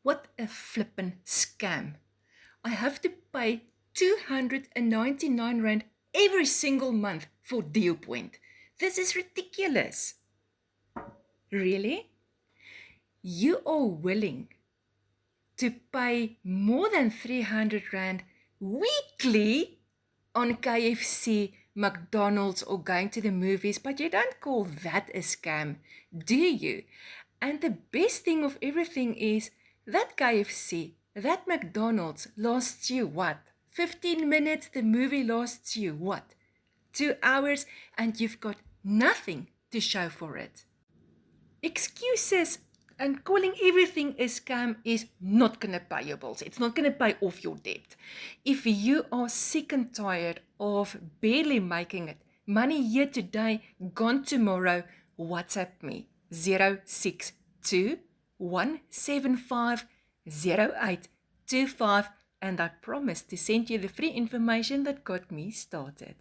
What a flippin' scam. I have to pay 299 Rand every single month for DealPoint. This is ridiculous. Really? You are willing to pay more than 300 Rand weekly on KFC, McDonald's, or going to the movies, but you don't call that a scam, do you? And the best thing of everything is that KFC, that McDonald's lasts you what? 15 minutes, the movie lasts you what? 2 hours, and you've got nothing to show for it. Excuses and calling everything a scam is not going to pay your bills. It's not going to pay off your debt. If you are sick and tired of barely making it, money here today, gone tomorrow, WhatsApp me 062 175 0825, and I promise to send you the free information that got me started.